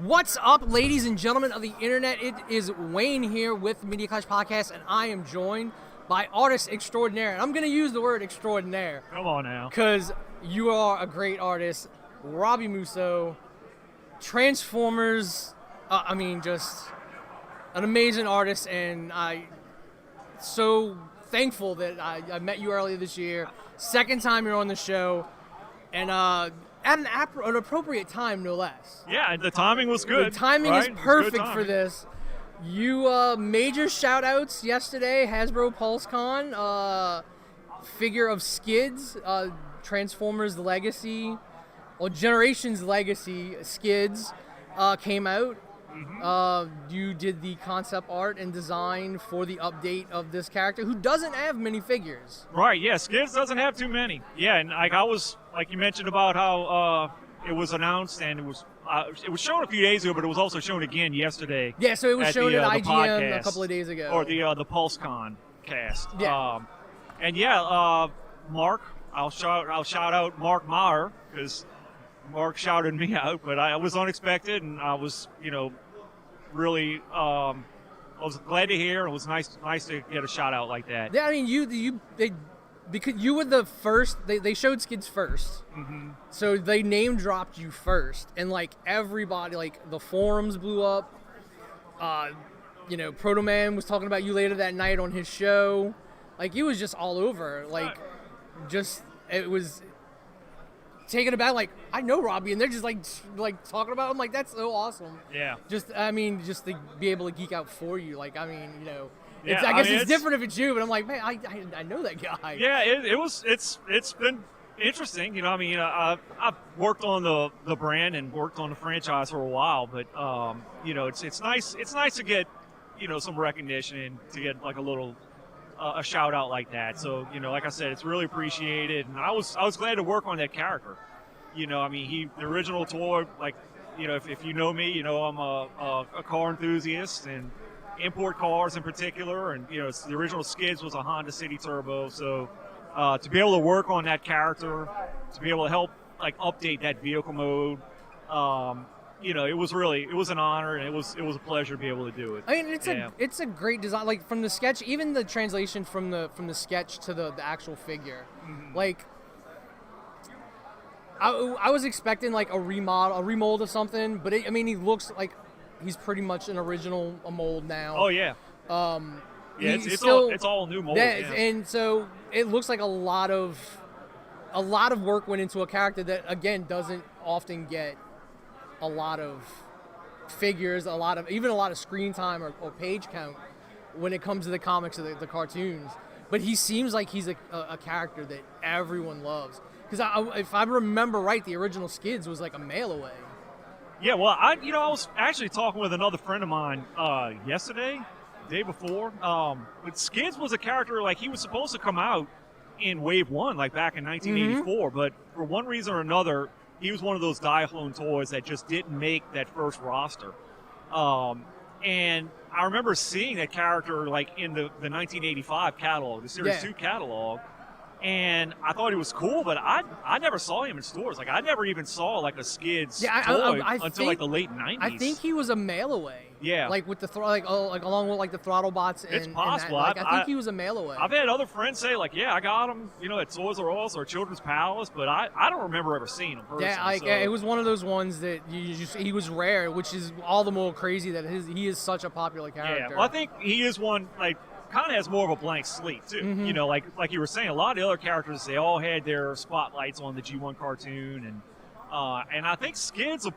What's up, ladies and gentlemen of the internet? It is Wayne here with the Media Clash Podcast, and I am joined by artist extraordinaire. And I'm going to use the word extraordinaire. Come on now. Because you are a great artist. Robby Musso, Transformers, just an amazing artist, and I'm so thankful that I met you earlier this year. Second time you're on the show, and at an appropriate time, no less. Yeah, and the timing was good. The timing right? is perfect for this. You made your shout-outs yesterday, Hasbro PulseCon, figure of Skids, Transformers Legacy, or Generations Legacy Skids came out. Mm-hmm. You did the concept art and design for the update of this character, who doesn't have many figures. Right, yeah, Skids doesn't have too many. Yeah, and I was, like you mentioned about how it was announced, and it was shown a few days ago, but it was also shown again yesterday. Yeah, so it was shown at IGN podcast, a couple of days ago. Or the PulseCon cast. Yeah. Mark, I'll shout out Mark Maher, because Mark shouted me out, but I was unexpected, and I was, really, I was glad to hear. It was nice to get a shout out like that. Yeah, I mean, because you were the first. They showed Skids first, so they name dropped you first, and like everybody, like the forums blew up. Proto Man was talking about you later that night on his show. Like it was just all over. Like, it was taken aback. Like I know Robby, and they're just like talking about him. Like that's so awesome. Yeah. Just to be able to geek out for you. Like I mean, Yeah, I guess it's different if it's you, but I'm like, man, I know that guy. Yeah, it's been interesting. I've worked on the brand and worked on the franchise for a while, but it's nice to get some recognition and to get like a little a shout out like that. So like I said, it's really appreciated, and I was glad to work on that character. The original toy, like if you know me, I'm a car enthusiast and import cars in particular, and the original Skids was a Honda City Turbo, so to be able to work on that character, to be able to help like update that vehicle mode, it was an honor, and it was a pleasure to be able to do it. I mean, it's a great design, like from the sketch, even the translation from the sketch to the actual figure. Like I was expecting like a remold of something, but he looks like he's pretty much an original mold now. Oh yeah. It's all new mold. Yeah, and so it looks like a lot of work went into a character that again doesn't often get a lot of figures, a lot of screen time or page count when it comes to the comics or the cartoons. But he seems like he's a character that everyone loves. Because if I remember right, the original Skids was like a mail away. Yeah, well, I was actually talking with another friend of mine yesterday, the day before. But Skids was a character, like, he was supposed to come out in Wave 1, like back in 1984, but for one reason or another, he was one of those Diaclone toys that just didn't make that first roster. And I remember seeing that character, like, in the 1985 catalog, the Series 2 catalog, and I thought he was cool, but I never saw him in stores. Like I never even saw like a Skids toy until like the late 90s. I think he was a mail away. Yeah, like with the along with like the throttle bots. It's possible. I think he was a mail away. I've had other friends say like, yeah, I got him, at Toys R Us or Children's Palace, but I don't remember ever seeing him personally. Yeah, it was one of those ones that he was rare, which is all the more crazy that he is such a popular character. Yeah, well, I think he is one like. Kind of has more of a blank slate too. Like you were saying, a lot of the other characters, they all had their spotlights on the G1 cartoon, and I think Skids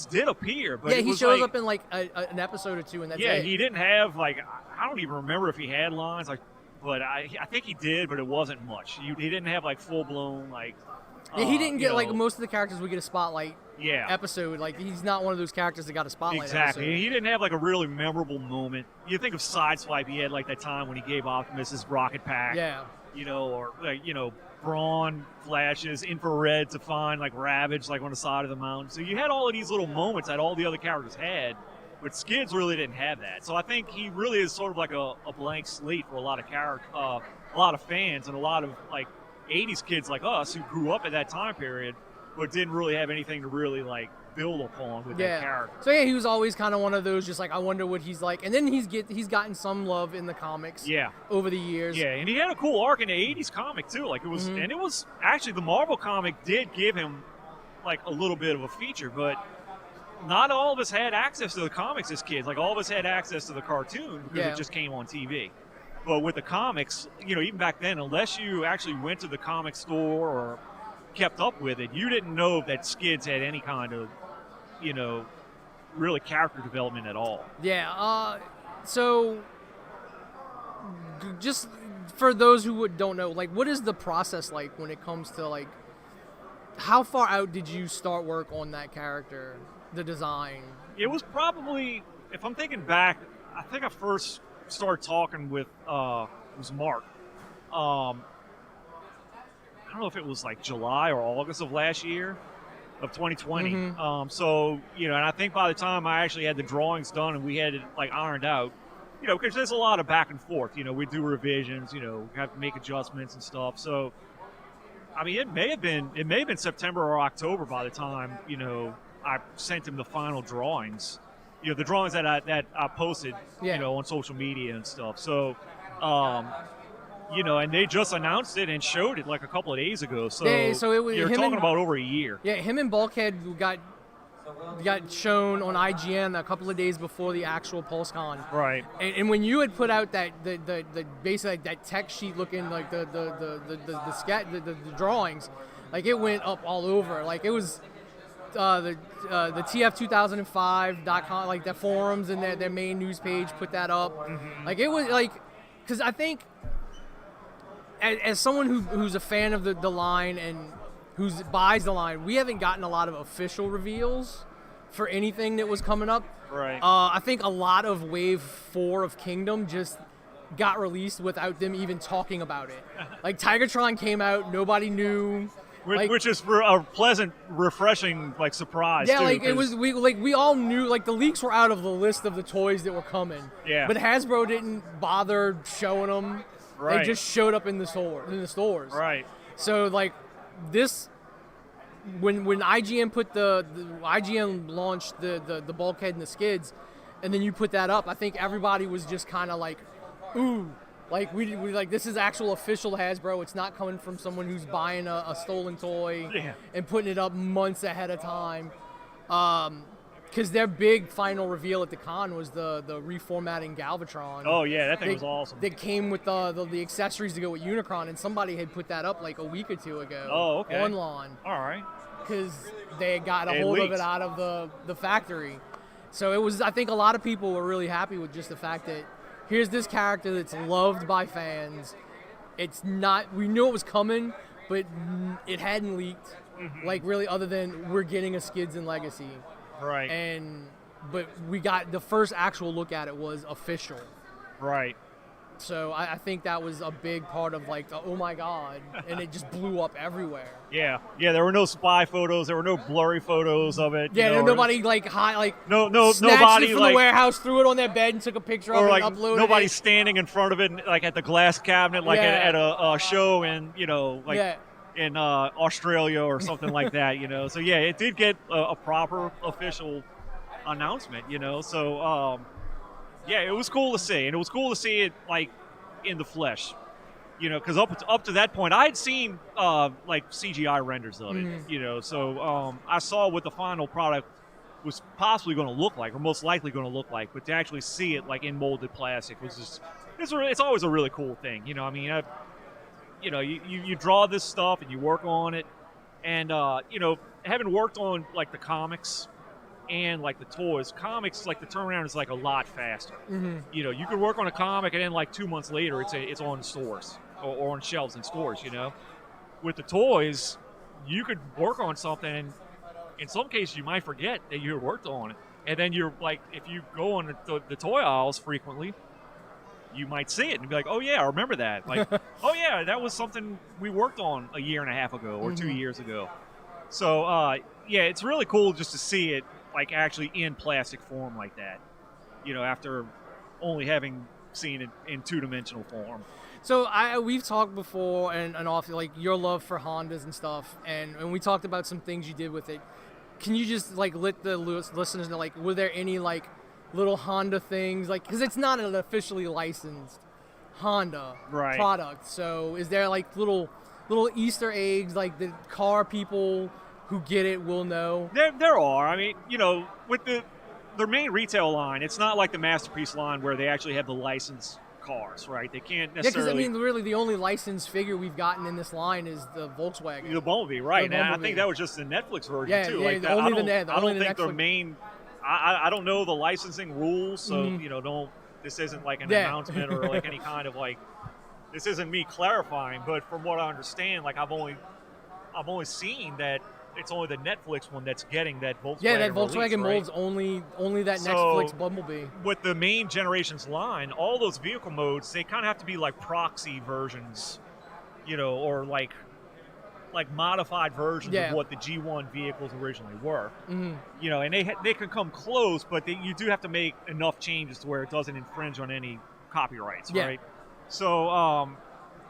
did appear, but he shows up in like an episode or two, and that's it. Yeah, he didn't have like, I don't even remember if he had lines, like, but I think he did, but it wasn't much. He didn't have like full blown like. Yeah, he didn't get like most of the characters would get a spotlight. Yeah. Episode, like he's not one of those characters that got a spotlight. Exactly. Episode. He didn't have like a really memorable moment. You think of Sideswipe, he had like that time when he gave Optimus his rocket pack. Yeah. Or like, Brawn flashes, infrared to find like Ravage like on the side of the mountain. So you had all of these little moments that all the other characters had, but Skids really didn't have that. So I think he really is sort of like a blank slate for a lot of fans and a lot of like 80s kids like us who grew up at that time period, but didn't really have anything to really like build upon with that character. So yeah, he was always kind of one of those, just like, I wonder what he's like. And then he's gotten some love in the comics. Over the years. Yeah, and he had a cool arc in the '80s comic too. Like it was, and it was actually the Marvel comic did give him like a little bit of a feature, but not all of us had access to the comics as kids. Like all of us had access to the cartoon because it just came on TV. But with the comics, you know, even back then, unless you actually went to the comic store or kept up with it, you didn't know that Skids had any kind of, you know, really character development at all. Yeah. So just for those who don't know, like, what is the process like when it comes to, like, how far out did you start work on that character, the design? It was probably, if I'm thinking back, I think I first started talking with was Mark. I don't know if it was like July or August of last year, of 2020. So, you know, and I think by the time I actually had the drawings done and we had it like ironed out, you know, because there's a lot of back and forth. You know, we do revisions. You know, have to make adjustments and stuff. So, I mean, it may have been September or October by the time, you know, I sent him the final drawings. You know, the drawings that I posted, you know, on social media and stuff. So, you know, and they just announced it and showed it like a couple of days ago. So, you're talking about over a year. Yeah, him and Bulkhead got shown on IGN a couple of days before the actual PulseCon. Right. And when you had put out that the basically like that tech sheet looking like the drawings, like it went up all over. Like it was the TF2005.com, like the forums and their main news page put that up. Like it was like, because I think as someone who's a fan of the line and who buys the line, we haven't gotten a lot of official reveals for anything that was coming up. Right. I think a lot of Wave 4 of Kingdom just got released without them even talking about it. Like Tigertron came out, nobody knew. Which is a pleasant, refreshing like surprise. Yeah, too, like it was. We all knew. Like the leaks were out of the list of the toys that were coming. Yeah. But Hasbro didn't bother showing them. Right. They just showed up in the stores. Right. So like this, when IGN put the IGN launched the Bulkhead and the Skids, and then you put that up, I think everybody was just kind of like, ooh. Like we like, this is actual official Hasbro. It's not coming from someone who's buying a stolen toy and putting it up months ahead of time. Because their big final reveal at the con was the reformatting Galvatron. Oh yeah, that thing was awesome. That came with the accessories to go with Unicron, and somebody had put that up like a week or two ago. Oh, okay. Online. All right. Because they had gotten a hold of it out of the factory. So it was. I think a lot of people were really happy with just the fact that here's this character that's loved by fans. It's not, we knew it was coming, but it hadn't leaked. Like really, other than we're getting a Skids in Legacy. Right. But we got the first actual look at it was official. Right. So I think that was a big part of like, oh my God, and it just blew up everywhere. Yeah, there were no spy photos, there were no blurry photos of it. Yeah, nobody nobody snatched it from the warehouse, threw it on their bed, and took a picture of it and uploaded it. Nobody standing in front of it, like at the glass cabinet, like at a show in in Australia or something like that. So yeah, it did get a proper official announcement. So. Yeah, it was cool to see, and it was cool to see it like in the flesh, because up to that point I had seen like CGI renders of it, so I saw what the final product was possibly going to look like, or most likely going to look like, but to actually see it like in molded plastic was just it's always a really cool thing, you draw this stuff and you work on it, and having worked on like the comics and like the toys, comics, like the turnaround is like a lot faster. You could work on a comic and then like 2 months later it's on stores or on shelves in stores. With the toys, you could work on something and in some cases you might forget that you worked on it, and then you're like, if you go on the toy aisles frequently, you might see it and be like, oh yeah, I remember that. Like, oh yeah, that was something we worked on a year and a half ago or 2 years ago. So yeah, it's really cool just to see it like actually in plastic form like that, after only having seen it in two-dimensional form. So we've talked before and often, like your love for Hondas and stuff, and we talked about some things you did with it. can you just like let the listeners know, like, were there any like little Honda things, like, because it's not an officially licensed Honda product, so is there like little Easter eggs like the car people who get it will know? There are. I mean, with their main retail line, it's not like the Masterpiece line where they actually have the licensed cars, right? They can't necessarily. Yeah, because I mean, really, the only licensed figure we've gotten in this line is the Volkswagen. The Bumblebee, right? And I think that was just the Netflix version too. Yeah, like that. Only I don't think Netflix. their main. I don't know the licensing rules, so don't. This isn't like an announcement or like any kind of like. This isn't me clarifying, but from what I understand, like I've only seen that it's only the Netflix one that's getting that Volkswagen. Yeah, that Volkswagen release, mold's only that Netflix Bumblebee. With the main generations line, all those vehicle modes, they kind of have to be like proxy versions, or like modified versions of what the G1 vehicles originally were. And they can come close, but you do have to make enough changes to where it doesn't infringe on any copyrights, right? So,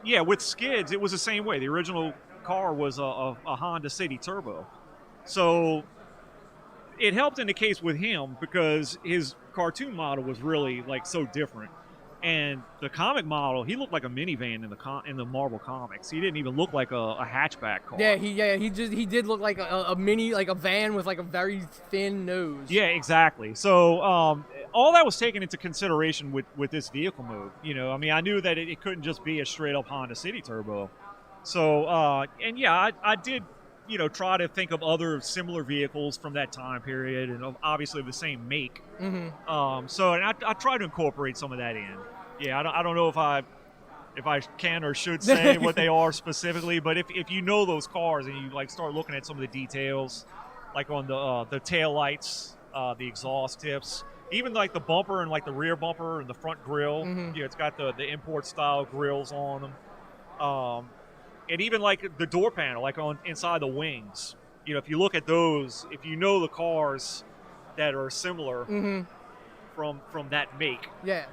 with Skids, it was the same way. The original car was a Honda City Turbo. So it helped in the case with him because his cartoon model was really like so different. And the comic model, he looked like a minivan in the Marvel comics. He didn't even look like a hatchback car. He did look like a mini, like a van with like a very thin nose. Yeah, exactly. So all that was taken into consideration with this vehicle mode. I mean, I knew that it couldn't just be a straight up Honda City Turbo. So I did, try to think of other similar vehicles from that time period, and obviously the same make. And I tried to incorporate some of that in. Yeah, I don't know if I can or should say what they are specifically, but if you know those cars and you like start looking at some of the details, like on the tail lights, the exhaust tips, even like the bumper and like the rear bumper and the front grille, it's got the import style grills on them. And even like the door panel, like on inside the wings, if you look at those, if you know the cars that are similar from that make, well,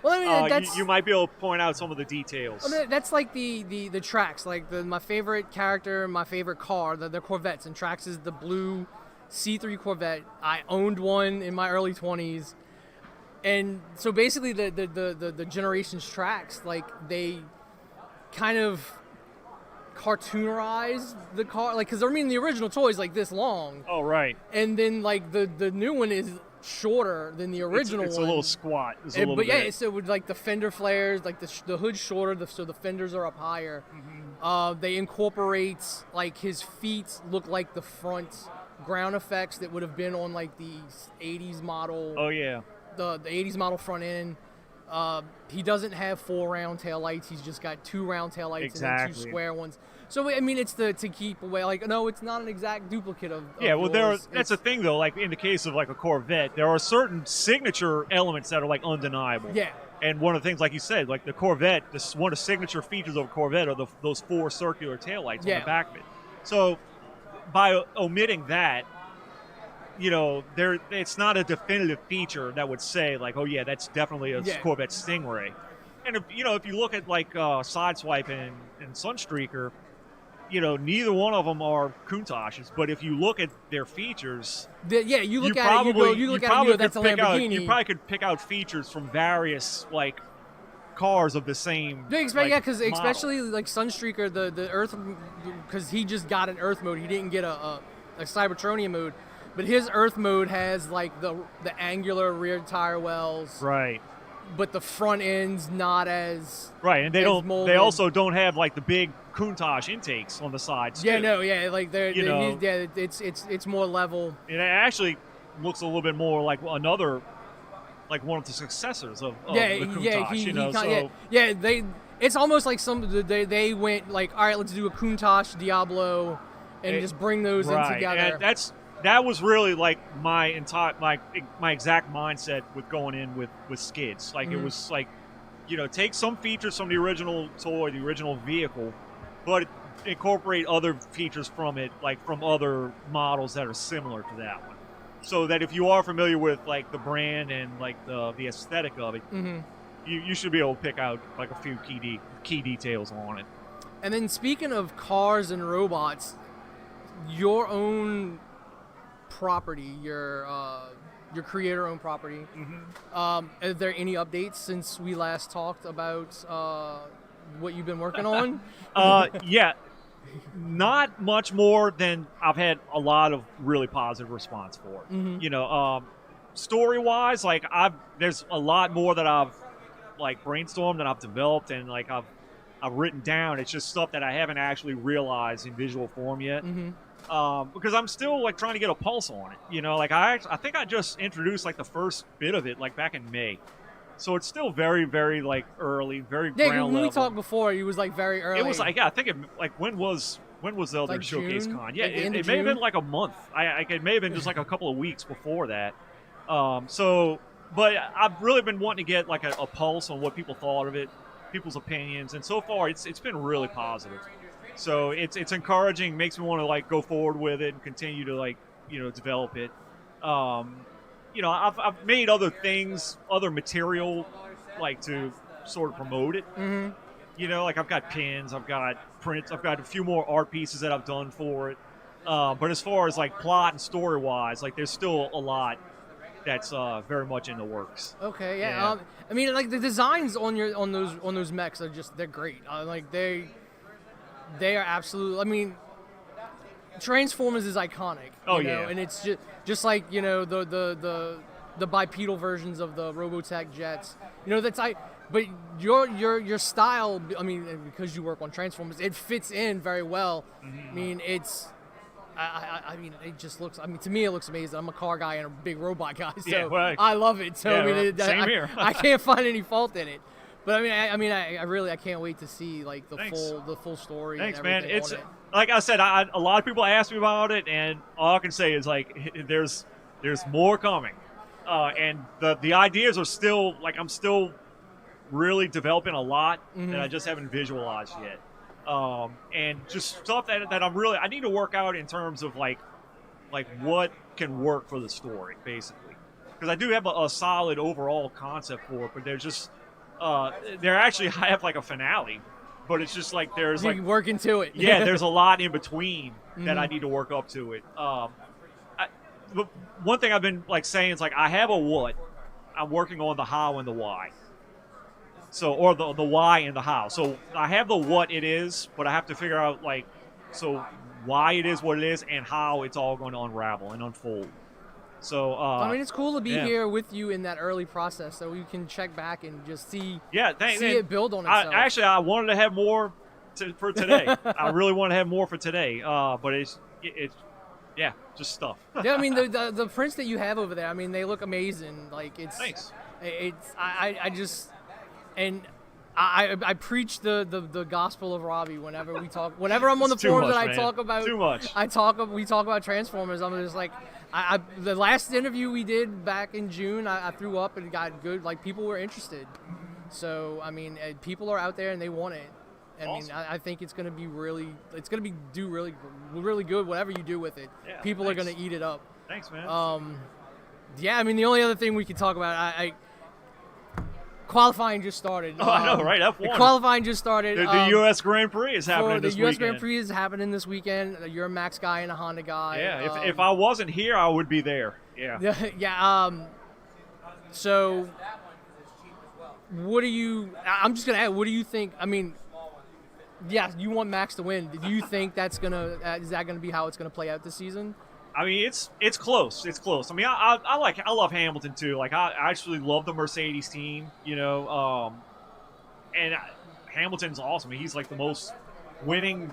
I mean, that's, you might be able to point out some of the details. I mean, that's like the tracks, like my favorite character, my favorite car, the Corvettes, and Trax is the blue C3 Corvette. I owned one in my early 20s, and so basically the Generations tracks, like they kind of cartoonerized the car, like, because I mean the original toy is like this long. Oh, right. And then like the new one is shorter than the original. It's one. a little squat. So with like the fender flares, like the hood's shorter, so the fenders are up higher. They incorporate like his feet look like the front ground effects that would have been on like the 80s model. Oh yeah. The 80s model front end. He doesn't have 4 round tail lights. He's just got 2 round tail lights and then 2 square ones. So I mean, it's to keep away. Like, no, it's not an exact duplicate of. That's the thing though. Like in the case of like a Corvette, there are certain signature elements that are like undeniable. Yeah. And one of the things, like you said, like the Corvette, one of the signature features of a Corvette are those 4 circular taillights on the back of it. So by omitting that, it's not a definitive feature that would say like, oh yeah, that's definitely a Corvette Stingray. And if you look at like Sideswipe and Sunstreaker, neither one of them are Countachs, but if you look at their features, you look at it, that's a Lamborghini. You probably could pick out features from various like cars of the same. Because especially like Sunstreaker, the Earth, because he just got an Earth mode. He didn't get a Cybertronian mode, but his Earth mode has like the angular rear tire wells, right? But the front end's not as right, and they don't. Molded. They also don't have like the big Countach intakes on the sides. Yeah, too. Like it's more level. It actually looks a little bit more like another, like one of the successors of the Countach. It's almost like they went like, all right, let's do a Countach Diablo, and just bring those in together. And that was really like my exact mindset with going in with Skids. Like it was like, take some features from the original toy, the original vehicle, but incorporate other features from it, like from other models that are similar to that one. So that if you are familiar with like the brand and like the aesthetic of it, you should be able to pick out like a few key details on it. And then speaking of cars and robots, your own property, your creator-owned property. Are there any updates since we last talked about what you've been working on? Yeah, not much more than I've had a lot of really positive response for. You know, story-wise, like there's a lot more that I've like brainstormed and I've developed and like I've written down. It's just stuff that I haven't actually realized in visual form yet. Because I'm still like trying to get a pulse on it. You know, like I think I just introduced like the first bit of it like back in May. So it's still very, very like early, very ground level. When we talked before, it was like very early. It was like, yeah, I think it like when was the other like Showcase June? Con? Yeah, Like it may have been like a month. It may have been just like a couple of weeks before that. But I've really been wanting to get like a pulse on what people thought of it, people's opinions, and so far it's been really positive. So it's encouraging, makes me want to like go forward with it and continue to like develop it. You know, I've made other things, other material, like to sort of promote it. You know, like I've got pins, I've got prints, I've got a few more art pieces that I've done for it. But as far as like plot and story wise, like there's still a lot that's very much in the works. Okay, yeah. I mean, like the designs on those mechs are they're great. Like they are absolutely. I mean, Transformers is iconic. You know? And it's just like the bipedal versions of the Robotech jets. You know, but your style. I mean, because you work on Transformers, it fits in very well. I mean, I mean, it just looks. I mean, to me, it looks amazing. I'm a car guy and a big robot guy, so I love it. So I mean, same here. I can't find any fault in it. But I mean, I really can't wait to see like the full story. Thanks, and man. It's like I said, a lot of people ask me about it, and all I can say is like there's more coming, and the ideas are still like I'm still really developing a lot that I just haven't visualized yet. And just stuff that I need to work out in terms of like what can work for the story, basically. Because I do have a solid overall concept for it, but there's just there actually I have like a finale, but it's just like there's like work into it. Yeah, there's a lot in between that I need to work up to it. But one thing I've been like saying is like I have a what, I'm working on the how and the why. So, or the why and the how. So I have the what it is, but I have to figure out like, so why it is what it is and how it's all going to unravel and unfold. So I mean, it's cool to be here with you in that early process, so you can check back and just see it build on itself. I wanted to have more for today. I really want to have more for today, but it's just stuff. Yeah, I mean the prints that you have over there, I mean they look amazing. Like thanks. I just. And I preach the gospel of Robby whenever we talk. Whenever I'm on the forums and I talk about too much. We talk about Transformers. I'm just like, the last interview we did back in June, I threw up and it got good. Like people were interested. So I mean, people are out there and they want it. I mean, I think it's gonna be do really good. Whatever you do with it, people are gonna eat it up. Thanks, man. Yeah. I mean, the only other thing we could talk about, qualifying just started. Oh, I know, right? F1. Qualifying just started. The U.S. Grand Prix is happening this weekend. The U.S. Grand Prix is happening this weekend. You're a Max guy and a Honda guy. Yeah, if I wasn't here, I would be there. Yeah. Yeah. So, I'm just going to ask, what do you think? I mean, yeah, you want Max to win. Do you think is that going to be how it's going to play out this season? I mean, it's close. It's close. I mean, I love Hamilton too. Like, I actually love the Mercedes team. You know, and Hamilton's awesome. He's like the most winning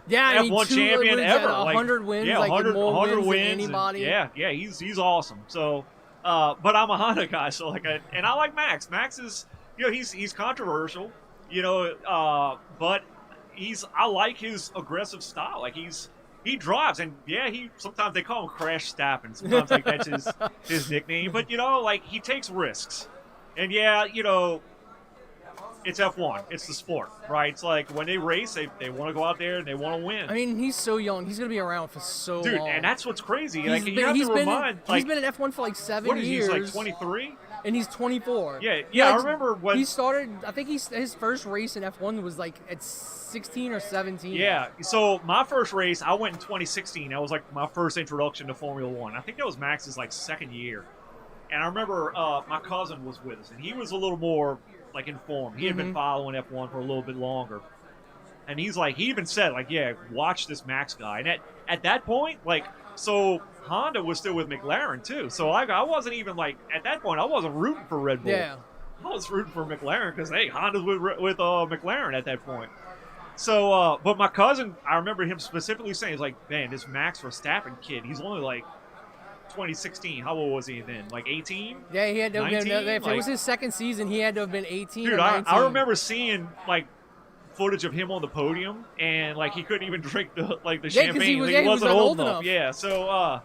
F1 champion ever. 100 wins. Yeah, like 100 wins than anybody. Yeah, he's awesome. So, but I'm a Honda guy, so like, and I like Max. Max is, he's controversial. But I like his aggressive style. Like he drives, and sometimes they call him Crash Stappen. Sometimes like that's his nickname. But like he takes risks, and it's F1. It's the sport, right? It's like when they race, they want to go out there and they want to win. I mean, he's so young. He's gonna be around for so Dude, long. and that's what's crazy. He's Like, been, you have he's to been, remind, he's been in F1 for like 7 what is years. he, like 23? And he's 24. Yeah, I remember when he started. I think his first race in F1 was like at 16 or 17. Yeah, so my first race, I went in 2016. That was like my first introduction to Formula One. I think that was Max's like second year. And I remember my cousin was with us, and he was a little more like informed. He had been following F1 for a little bit longer. And he's like, he even said, like, yeah, watch this Max guy. And at that point, like, so Honda was still with McLaren too. So I wasn't even like, at that point, I wasn't rooting for Red Bull. Yeah. I was rooting for McLaren because, hey, Honda's with McLaren at that point. So, but my cousin, I remember him specifically saying, he's like, man, this Max Verstappen kid, he's only like 2016. How old was he then? Like 18? Yeah, he had to have 19? been, if it was his second season, he had to have been 18 Dude, or 19. I remember seeing like footage of him on the podium, and like he couldn't even drink the champagne. He wasn't old enough. Yeah, so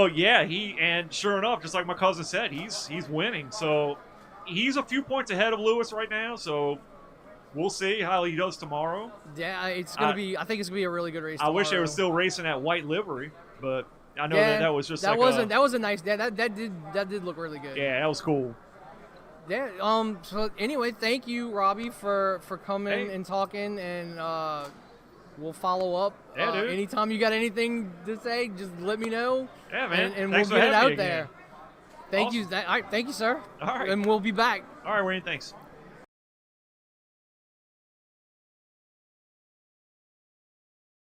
yeah, and sure enough, just like my cousin said, he's winning. So he's a few points ahead of Lewis right now. So we'll see how he does tomorrow. Yeah, it's gonna be. I think it's gonna be a really good race. I wish they were tomorrow. still racing that white livery, but I know Yeah, that was just that like wasn't that was a nice. That did look really good. yeah, that was cool. Yeah. So anyway, thank you, Robby, for coming and talking, and we'll follow up. Yeah, dude. Anytime you got anything to say, just let me know. Yeah, man. And Thanks we'll for get it having out me there. again. Thank Awesome. you. All right, thank you, sir. All right. And we'll be back. All right, Wayne. Thanks.